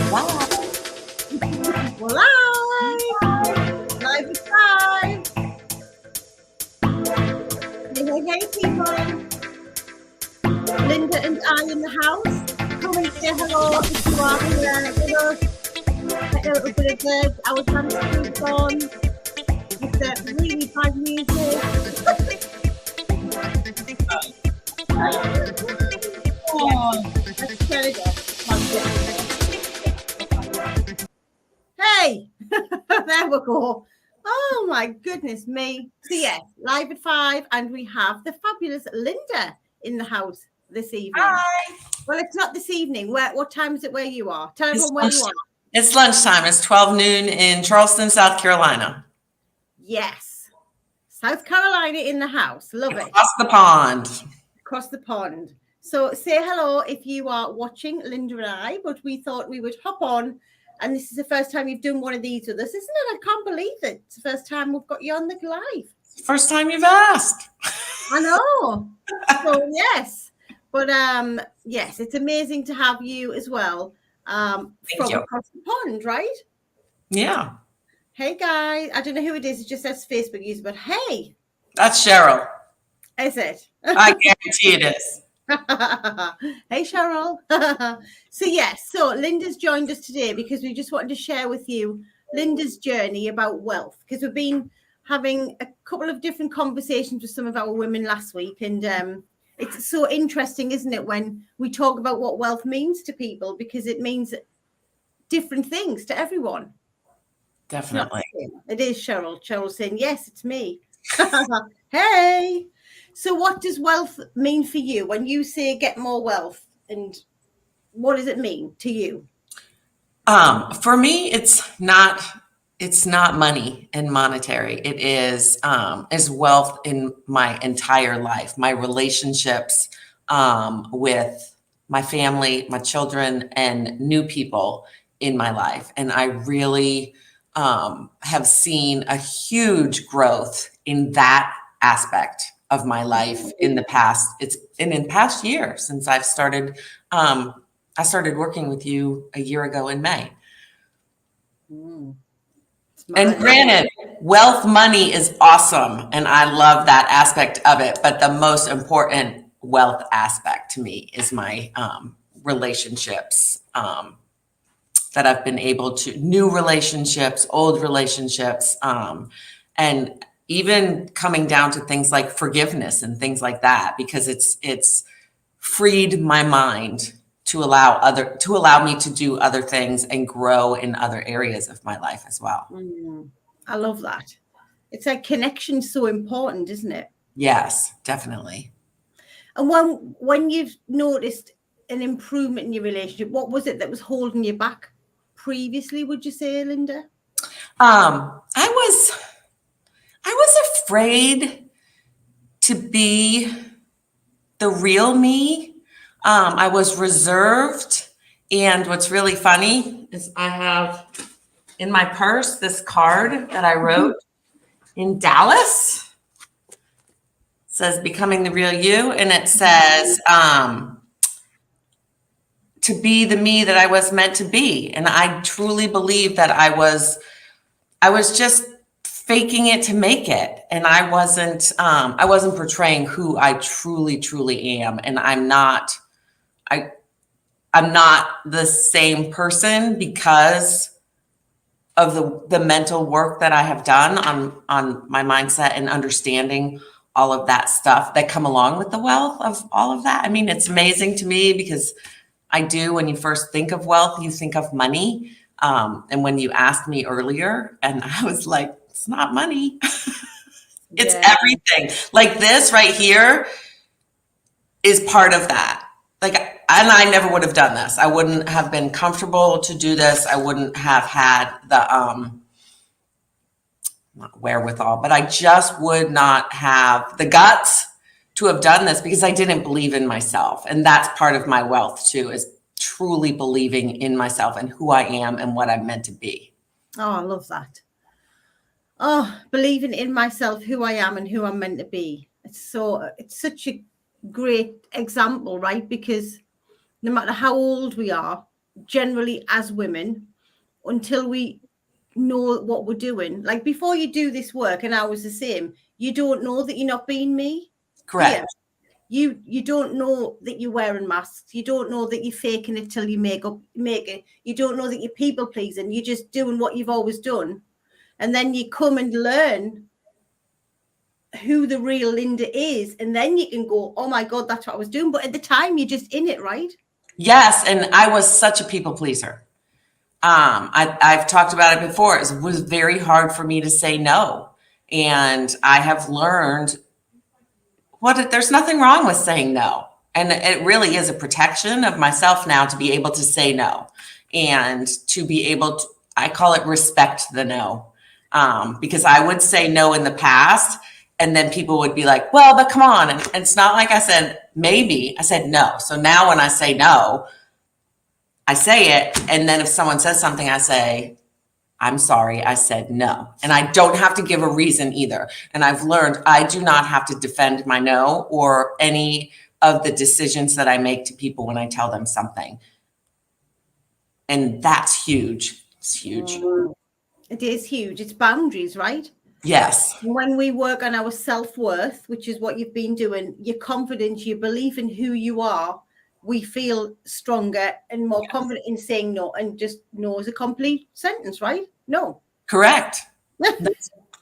Bye. We're live. Live is live. Hey, people. Linda and I in the house. Come and say hello if you are here with us. Get a little bit of good. Our transcript on. With the really bad music. Let's turn it off. Hey, there we go. Oh my goodness me. So yes, live at 5, and we have the fabulous Linda in the house this evening. Hi. Well, it's not this evening. What time is it where you are? Tell everyone where you are. It's lunchtime. It's 12 noon in Charleston, South Carolina. Yes. South Carolina in the house. Love it. Across the pond. Across the pond. So say hello if you are watching Linda and I, but we thought we would hop on. And this is the first time you've done one of these with us, isn't it? I can't believe it. It's the first time we've got you on the live. First time you've asked. I know. So yes. But yes, it's amazing to have you as well. From across the pond, right? Yeah. Hey guys. I don't know who it is. It just says Facebook user, but hey. That's Cheryl. Is it? I guarantee it is. Hey Cheryl. So Linda's joined us today because we just wanted to share with you Linda's journey about wealth, because we've been having a couple of different conversations with some of our women last week, and it's so interesting, isn't it, when we talk about what wealth means to people, because it means different things to everyone. Definitely. It is Cheryl. Cheryl's saying, yes, it's me. Hey. So what does wealth mean for you when you say get more wealth, and what does it mean to you? For me, it's not money and monetary. It is wealth in my entire life, my relationships with my family, my children, and new people in my life. And I really have seen a huge growth in that aspect of my life in the past. It's in past year since I've started. I started working with you a year ago in May. And granted, wealth money is awesome, and I love that aspect of it. But the most important wealth aspect to me is my relationships that I've been able to, new relationships, old relationships, and even coming down to things like forgiveness and things like that, because it's freed my mind to allow me to do other things and grow in other areas of my life as well. I love that. It's like connection's so important, isn't it? Yes, definitely. And when you've noticed an improvement in your relationship, what was it that was holding you back previously, would you say, Linda? I was afraid to be the real me. I was reserved. And what's really funny is I have in my purse this card that I wrote in Dallas. It says Becoming the Real You. And it says to be the me that I was meant to be. And I truly believe that I was just faking it to make it. And I wasn't portraying who I truly am. And I'm not the same person because of the mental work that I have done on my mindset and understanding all of that stuff that come along with the wealth of all of that. I mean, it's amazing to me because when you first think of wealth, you think of money. And when you asked me earlier, and I was like, it's not money. It's everything. Like this right here is part of that. And I never would have done this. I wouldn't have been comfortable to do this. I wouldn't have had the not wherewithal, but I just would not have the guts to have done this because I didn't believe in myself. And that's part of my wealth too, is truly believing in myself and who I am and what I'm meant to be. Oh, I love that. Oh, believing in myself, who I am and who I'm meant to be. It's such a great example, right? Because no matter how old we are, generally as women, until we know what we're doing. Like before you do this work, and I was the same, you don't know that you're not being me. Correct. You don't know that you're wearing masks. You don't know that you're faking it till you make it. You don't know that you're people pleasing. You're just doing what you've always done. And then you come and learn who the real Linda is. And then you can go, oh my God, that's what I was doing. But at the time, you're just in it, right? Yes. And I was such a people pleaser. I've talked about it before. It was very hard for me to say no. And I have learned there's nothing wrong with saying no. And it really is a protection of myself now to be able to say no and to be able to, I call it respect the no. Because I would say no in the past and then people would be like, well, but come on. And it's not like I said, maybe. I said no. So now when I say no, I say it. And then if someone says something, I say, I'm sorry, I said no. And I don't have to give a reason either. And I've learned I do not have to defend my no or any of the decisions that I make to people when I tell them something. And that's huge. It's huge. It is huge. It's boundaries, right? Yes. When we work on our self-worth, which is what you've been doing, your confidence, your belief in who you are, we feel stronger and more confident in saying no. And just no is a complete sentence, right? No. Correct.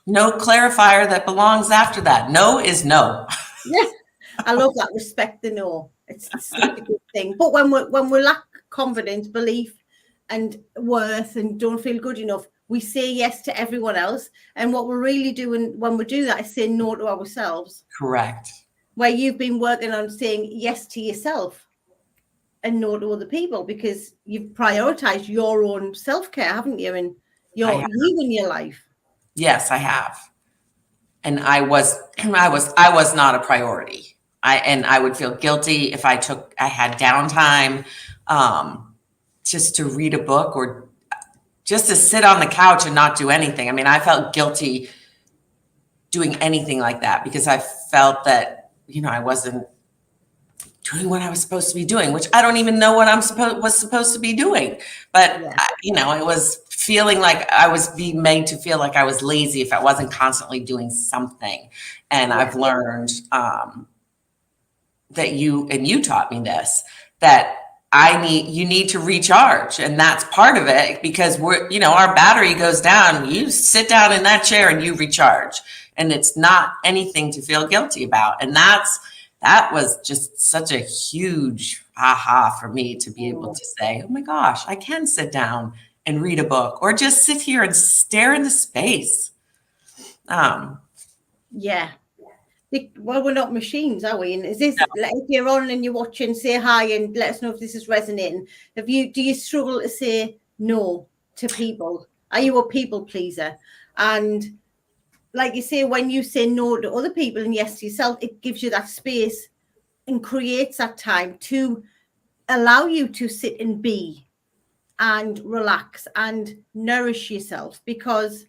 No clarifier that belongs after that. No is no. Yeah. I love that. Respect the no. It's such a good thing. But when we lack confidence, belief, and worth, and don't feel good enough, we say yes to everyone else. And what we're really doing when we do that is saying no to ourselves. Correct. Where you've been working on saying yes to yourself and no to other people, because you've prioritized your own self-care, haven't you? And you in your life. Yes, I have. And I was not a priority. I would feel guilty if I had downtime, just to read a book or just to sit on the couch and not do anything. I mean, I felt guilty doing anything like that because I felt that, I wasn't doing what I was supposed to be doing, which I don't even know what was supposed to be doing. But, yeah. It was feeling like I was being made to feel like I was lazy if I wasn't constantly doing something. And I've learned that you taught me this, that you need to recharge. And that's part of it because our battery goes down. You sit down in that chair and you recharge. And it's not anything to feel guilty about. And that was just such a huge aha for me to be able to say, oh my gosh, I can sit down and read a book or just sit here and stare into space. Yeah. Well, we're not machines, are we? And is this, if you're on and you're watching, say hi and let us know if this is resonating. Do you struggle to say no to people? Are you a people pleaser? And like you say, when you say no to other people and yes to yourself, it gives you that space and creates that time to allow you to sit and be and relax and nourish yourself, because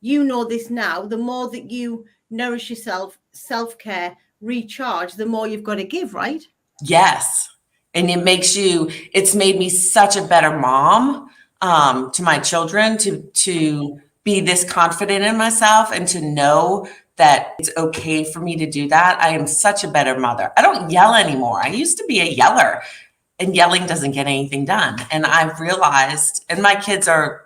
you know this now, the more that you nourish yourself, self-care, recharge, the more you've got to give, right? Yes. And it's made me such a better mom to my children, to be this confident in myself and to know that it's okay for me to do that. I am such a better mother. I don't yell anymore. I used to be a yeller, and yelling doesn't get anything done. And I've realized, and my kids are,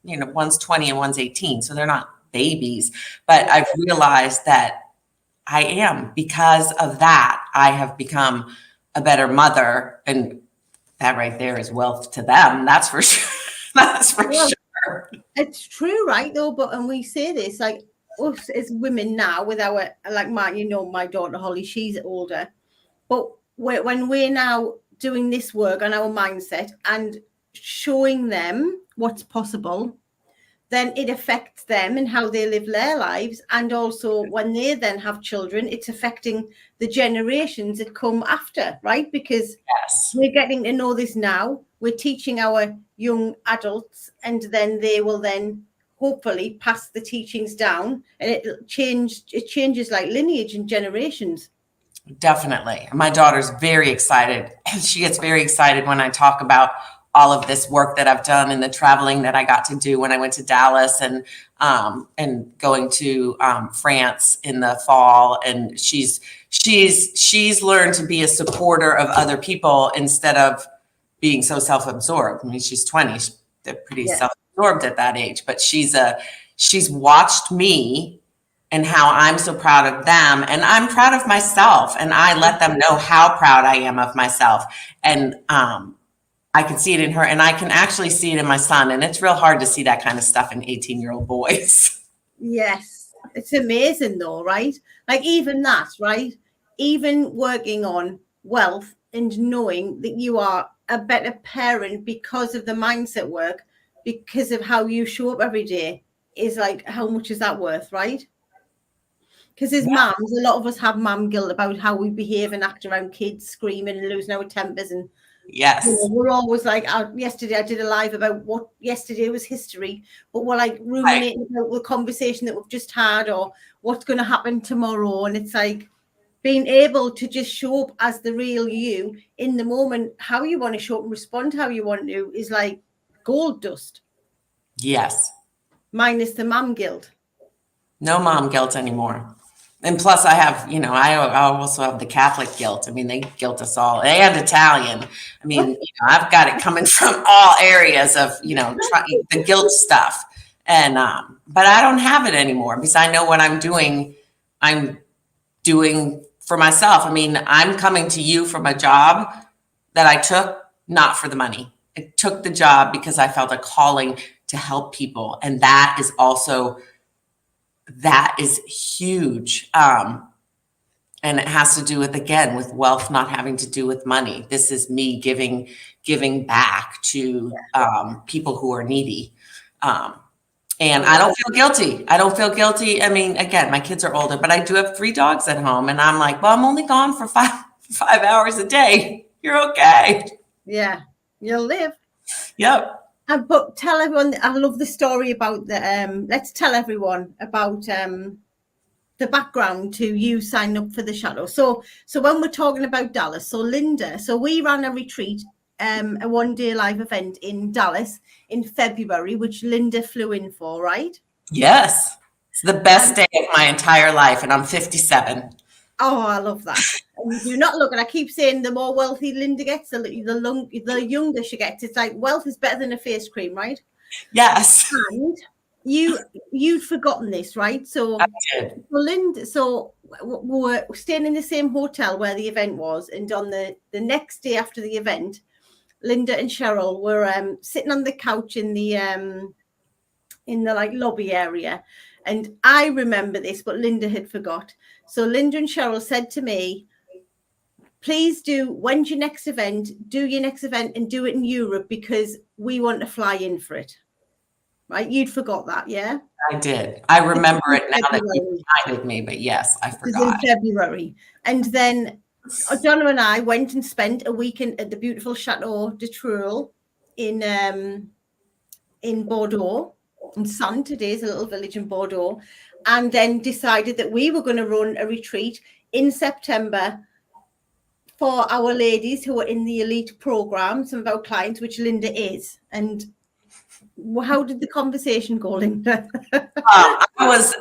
one's 20 and one's 18, so they're not babies, but I've realized that because of that, I have become a better mother, and that right there is wealth to them. That's for sure. That's for sure. It's true, right? Though, and we say this, like us as women now, with our, like my daughter Holly, she's older, but when we're now doing this work on our mindset and showing them what's possible, then it affects them and how they live their lives. And also when they then have children, it's affecting the generations that come after, right? Because we're getting to know this now. We're teaching our young adults, and then they will then hopefully pass the teachings down, and it changes like lineage and generations. Definitely. My daughter's very excited. She gets very excited when I talk about all of this work that I've done and the traveling that I got to do when I went to Dallas and going to France in the fall. And she's learned to be a supporter of other people instead of being so self-absorbed. I mean, she's 20, they're pretty self-absorbed at that age, but she's watched me and how I'm so proud of them, and I'm proud of myself, and I let them know how proud I am of myself. And I can see it in her, and I can actually see it in my son, and it's real hard to see that kind of stuff in 18-year-old boys. Yes, it's amazing though, right? Like even that, right? Even working on wealth and knowing that you are a better parent because of the mindset work, because of how you show up every day, is like, how much is that worth, right? Because as mums, a lot of us have mum guilt about how we behave and act around kids, screaming and losing our tempers. And yes, we're always like, yesterday I did a live about what yesterday was history, but we're like ruminating about the conversation that we've just had or what's going to happen tomorrow. And it's like being able to just show up as the real you in the moment, how you want to show up and respond how you want to, is like gold dust. Yes. Minus the mum guilt. No mom guilt anymore. And plus I have, I also have the Catholic guilt. I mean, they guilt us all, and Italian. I mean, I've got it coming from all areas of, the guilt stuff. And, but I don't have it anymore because I know what I'm doing for myself. I mean, I'm coming to you from a job that I took, not for the money. I took the job because I felt a calling to help people. And that is huge. And it has to do with wealth not having to do with money. This is me giving back to people who are needy. And I don't feel guilty. I mean, again, my kids are older, but I do have 3 dogs at home. And I'm like, well, I'm only gone for five hours a day. You're okay. Yeah, you'll live. Yep. But tell everyone, I love the story about let's tell everyone about the background to you signing up for the shuttle. So when we're talking about Dallas, so Linda, so we ran a retreat, a 1-day live event in Dallas in February, which Linda flew in for, right? Yes. It's the best day of my entire life, and I'm 57. Oh, I love that. And you're not looking, I keep saying the more wealthy Linda gets, the younger she gets. It's like wealth is better than a face cream, right? Yes. And you'd forgotten this, right? So I did. Linda, we were staying in the same hotel where the event was, and on the next day after the event, Linda and Cheryl were sitting on the couch in the like lobby area. And I remember this, but Linda had forgot. So Linda and Cheryl said to me, please when's your next event? Do your next event and do it in Europe because we want to fly in for it. Right? You'd forgot that, yeah? I did. I remember it now that you reminded me, but yes, I forgot. In February. And then Donna and I went and spent a weekend at the beautiful Chateau de Treuil in Bordeaux. And Saint-Tropez, a little village in Bordeaux, and then decided that we were going to run a retreat in September for our ladies who are in the elite program, some of our clients, which Linda is. And how did the conversation go, Linda? I was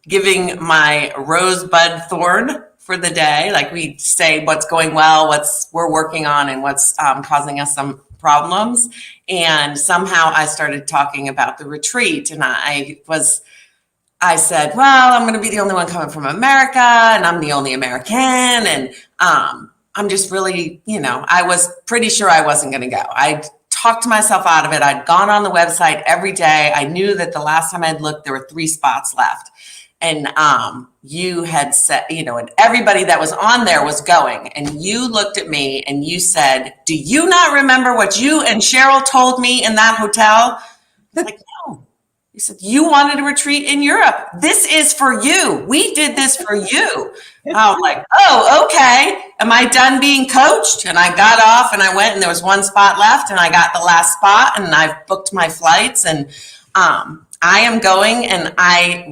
giving my rosebud thorn for the day. Like we say what's going well, what's we're working on, and what's causing us some problems. And somehow I started talking about the retreat, and I said, well, I'm going to be the only one coming from America, and I'm the only American. And I'm just really, I was pretty sure I wasn't going to go. I talked myself out of it. I'd gone on the website every day. I knew that the last time I'd looked, there were 3 spots left. And you had said, and everybody that was on there was going. And you looked at me and you said, do you not remember what you and Cheryl told me in that hotel? I was like, no. You said, you wanted a retreat in Europe. This is for you. We did this for you. I was like, oh, okay. Am I done being coached? And I got off and I went, and there was 1 spot left, and I got the last spot, and I've booked my flights, and I am going, and I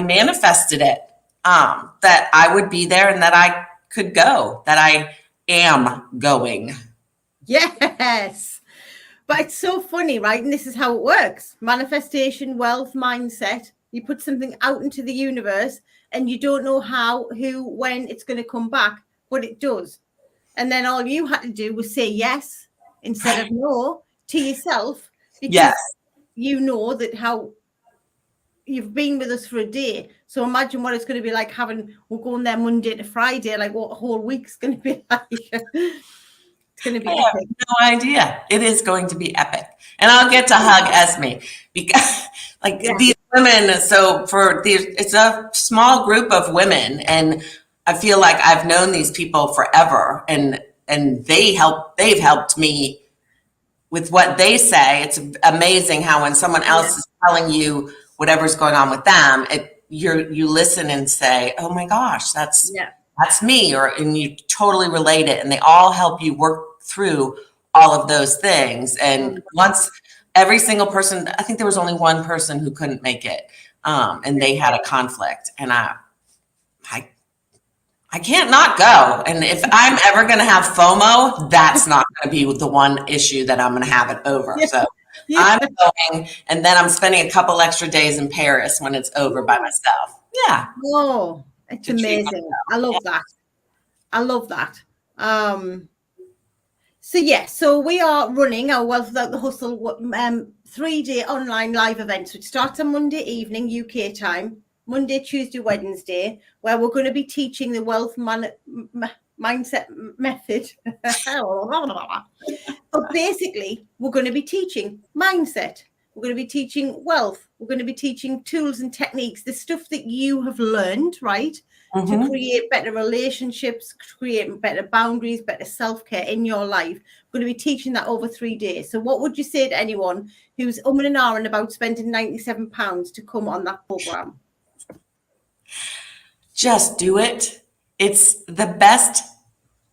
manifested it, that I would be there and that I could go, that I am going. Yes. But it's so funny, right? And this is how it works. Manifestation, wealth, mindset. You put something out into the universe and you don't know how, who, when it's going to come back, but it does. And then all you had to do was say yes instead of no to yourself, because Yes. you know that how you've been with us for a day. So imagine what it's going to be like we're going there Monday to Friday, like what a whole week's going to be like. It's going to be I have epic. no idea. It is going to be epic. And I'll get to hug Esme because like Yeah. these women, so it's a small group of women, and I feel like I've known these people forever, and they've helped me with what they say. It's amazing how when someone else is telling you whatever's going on with them, you listen and say, "Oh my gosh, that's me," and you totally relate it, and they all help you work through all of those things. And once every single person, I think there was only one person who couldn't make it, and they had a conflict, and I can't not go. And if I'm ever going to have FOMO, that's not going to be the one issue that I'm going to have it over. So I'm going, and then I'm spending a couple extra days in Paris when it's over by myself. Yeah. Oh, it's amazing. I love that. I love that. So we are running our Wealth Without the Hustle 3-day online live event. So it starts on Monday evening, UK time, Monday, Tuesday, Wednesday, where we're going to be teaching the wealth mindset method. But basically, we're going to be teaching mindset. We're going to be teaching wealth. We're going to be teaching tools and techniques, the stuff that you have learned, right? To create better relationships, create better boundaries, better self-care in your life. We're going to be teaching that over 3 days. So what would you say to anyone who's and ahhing about spending £97 to come on that program? Just do it. It's the best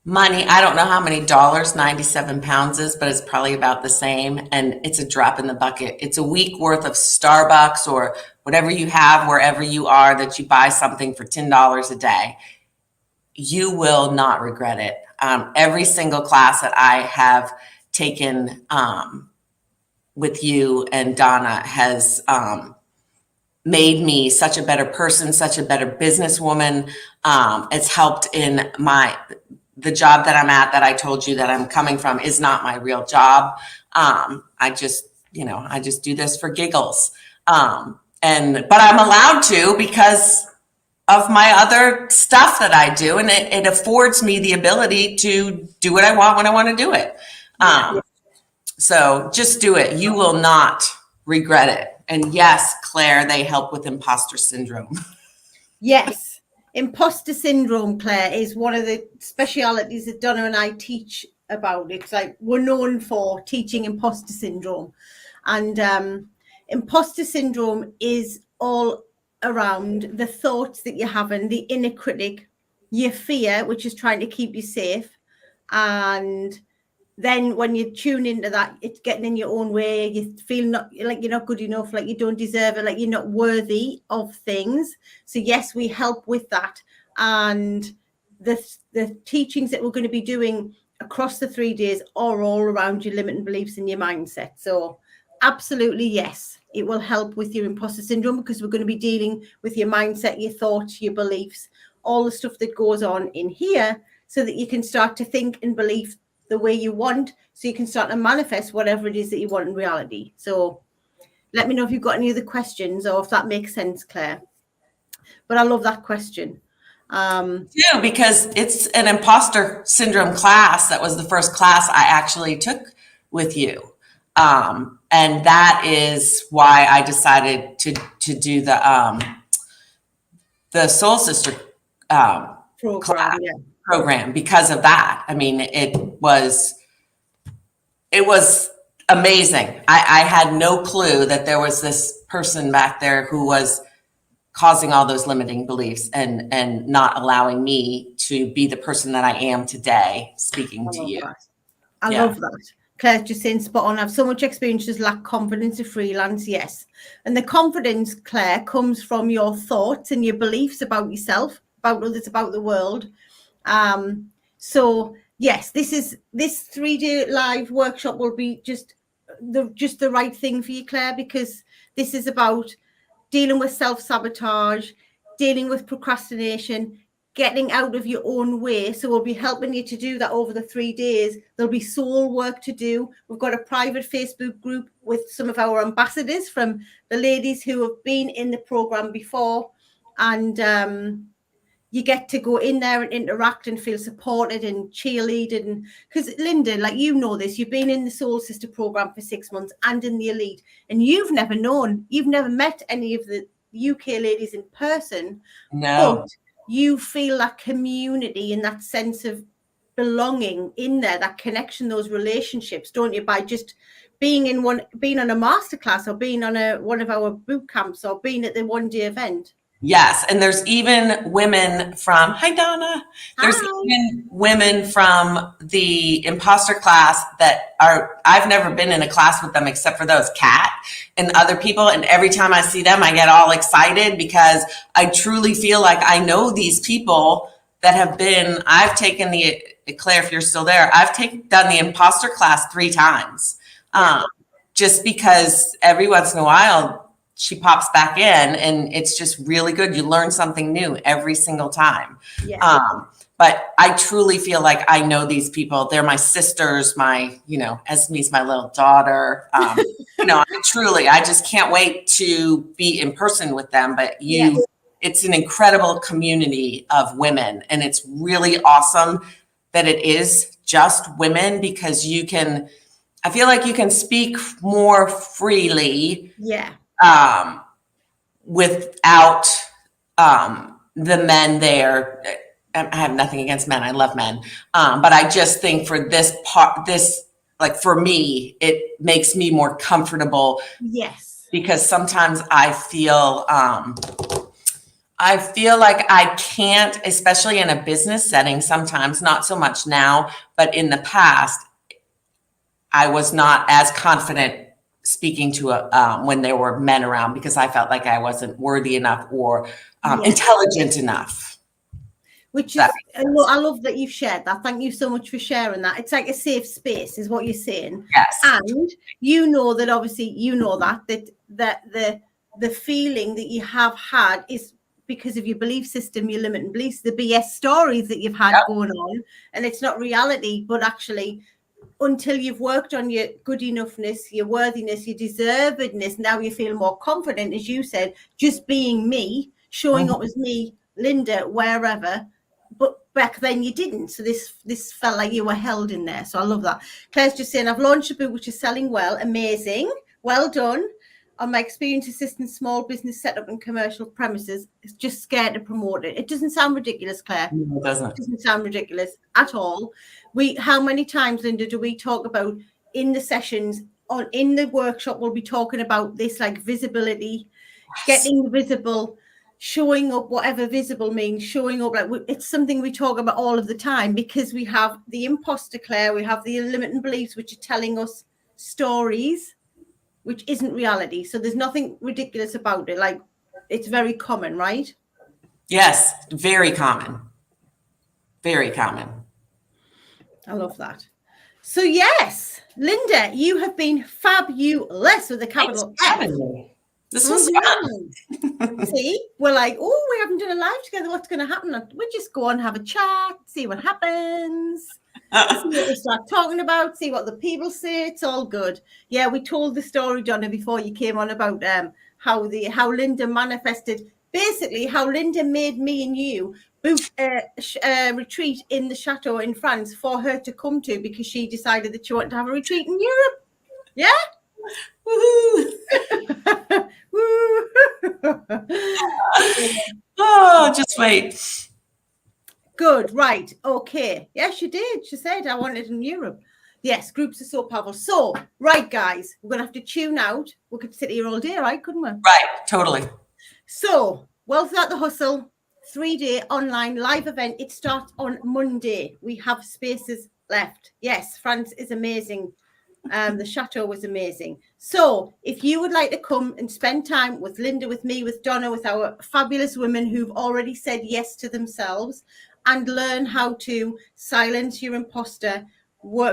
money. I don't know how many dollars 97 pounds is, but it's probably about the same. And it's a drop in the bucket. It's a week worth of Starbucks or whatever you have wherever you are, that you buy something for $10 a day. You will not regret it. Every single class that I have taken with you and Donna has made me such a better person, such a better businesswoman. It's helped in the job that I'm at, that I told you that I'm coming from, is not my real job. I just do this for giggles. But I'm allowed to because of my other stuff that I do, and it affords me the ability to do what I want when I want to do it. So just do it. You will not regret it. And yes, Claire, they help with imposter syndrome. Yes. Imposter syndrome, Claire, is one of the specialities that Donna and I teach about. It's like we're known for teaching imposter syndrome. And imposter syndrome is all around the thoughts that you're having, the inner critic, your fear, which is trying to keep you safe. And then when you tune into that, it's getting in your own way. You feel like you're not good enough, like you don't deserve it, like you're not worthy of things. So yes, we help with that. And the teachings that we're going to be doing across the 3 days are all around your limiting beliefs and your mindset. So absolutely, yes, it will help with your imposter syndrome, because we're going to be dealing with your mindset, your thoughts, your beliefs, all the stuff that goes on in here, so that you can start to think and believe the way you want, so you can start to manifest whatever it is that you want in reality. So let me know if you've got any other questions, or if that makes sense, Claire. But I love that question. Yeah, because it's an imposter syndrome class. That was the first class I actually took with you. And that is why I decided to do the Soul Sister program, because of that. I mean, it was amazing. I had no clue that there was this person back there who was causing all those limiting beliefs and not allowing me to be the person that I am today, speaking to you. I love that. Claire's just saying spot on. I have so much experience, just lack confidence to freelance. Yes. And the confidence, Claire, comes from your thoughts and your beliefs about yourself, about others, about the world. So Yes, this 3-day live workshop will be just the right thing for you, Claire, because this is about dealing with self-sabotage, dealing with procrastination, getting out of your own way. So we'll be helping you to do that over the 3 days. There'll be soul work to do. We've got a private Facebook group with some of our ambassadors from the ladies who have been in the program before, and you get to go in there and interact and feel supported and cheerleaded. And because Linda, like, you know this, you've been in the Soul Sister program for 6 months and in the Elite, and you've never met any of the UK ladies in person. No. But you feel that community and that sense of belonging in there, that connection, those relationships, don't you, by just being on a masterclass or being on one of our boot camps or being at the 1-day event. Yes, and there's even women from, hi Donna, there's Hi. even women from the imposter class that I've never been in a class with them except for those Kat and other people, and every time I see them I get all excited because I truly feel like I know these people that have been, I've taken Claire, if you're still there, I've done the imposter class 3 times, just because every once in a while she pops back in and it's just really good. You learn something new every single time. Yeah. But I truly feel like I know these people. They're my sisters, Esme's my little daughter. I just can't wait to be in person with them. But it's an incredible community of women. And it's really awesome that it is just women because I feel like you can speak more freely. Yeah. Without the men there. I have nothing against men. I love men. But I just think for this part, for me, it makes me more comfortable. Yes. Because sometimes I feel like I can't, especially in a business setting, sometimes, not so much now, but in the past, I was not as confident speaking to when there were men around because I felt like I wasn't worthy enough or intelligent enough. Which is, I love that you've shared that. Thank you so much for sharing that. It's like a safe space is what you're saying. Yes. And you know that obviously that the feeling that you have had is because of your belief system, your limiting beliefs, the BS stories that you've had going on. And it's not reality, but actually until you've worked on your good enoughness, your worthiness, your deservedness, now you feel more confident, as you said, just being me, showing up as me, Linda, wherever. But back then you didn't. So this felt like you were held in there. So I love that. Claire's just saying, I've launched a book which is selling well. Amazing. Well done. On my experience assisting small business setup and commercial premises, it's just scared to promote it. It doesn't sound ridiculous, Claire. No, it doesn't. It doesn't sound ridiculous at all. How many times, Linda, do we talk about in the sessions in the workshop? We'll be talking about this, like visibility, getting visible, showing up, whatever visible means, showing up. Like it's something we talk about all of the time because we have the imposter, Claire, we have the limiting beliefs, which are telling us stories, which isn't reality. So there's nothing ridiculous about it. Like it's very common, right? Yes, very common. Very common. I love that. So yes, Linda, you have been fabulous with a capital F. This was fun. See, we're like, oh, we haven't done a live together. What's going to happen? We just go on, have a chat, see what happens, see what we start talking about, see what the people say. It's all good. Yeah, we told the story, Donna, before you came on about how Linda manifested, basically how Linda made me and you book a retreat in the chateau in France for her to come to because she decided that she wanted to have a retreat in Europe. Yeah. Woohoo! Oh, just wait. Good, right. Okay. Yes, she did. She said, I want it in Europe. Yes, groups are so powerful. So, right, guys, we're going to have to tune out. We could sit here all day, right? Couldn't we? Right, totally. So, Wealth Without the Hustle, 3-day online live event. It starts on Monday. We have spaces left. Yes, France is amazing. The chateau was amazing. So if you would like to come and spend time with Linda, with me, with Donna, with our fabulous women who've already said yes to themselves and learn how to silence your imposter,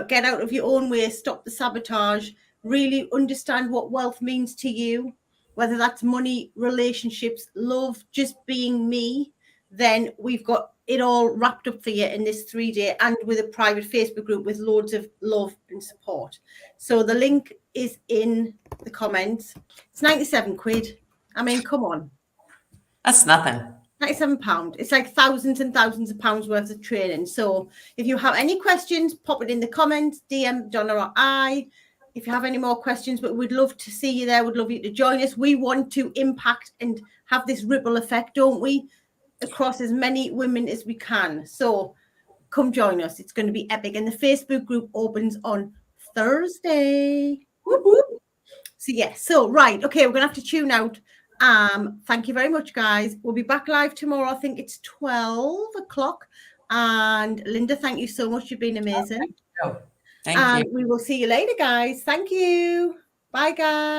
get out of your own way, stop the sabotage, really understand what wealth means to you, whether that's money, relationships, love, just being me, then we've got it all wrapped up for you in this 3-day and with a private Facebook group with loads of love and support. So the link is in the comments. It's 97 quid. I mean, come on. That's nothing. £97. It's like thousands and thousands of pounds worth of training. So if you have any questions, pop it in the comments, DM Donna or I. If you have any more questions, but we'd love to see you there. We'd love you to join us. We want to impact and have this ripple effect, don't we? Across as many women as we can. So come join us. It's going to be epic. And the Facebook group opens on Thursday. Whoop, whoop. So yes. So right. Okay, we're going to have to tune out. Thank you very much, guys. We'll be back live tomorrow. I think it's 12 o'clock. And Linda, thank you so much. You've been amazing. Thank you. We will see you later, guys. Thank you. Bye, guys.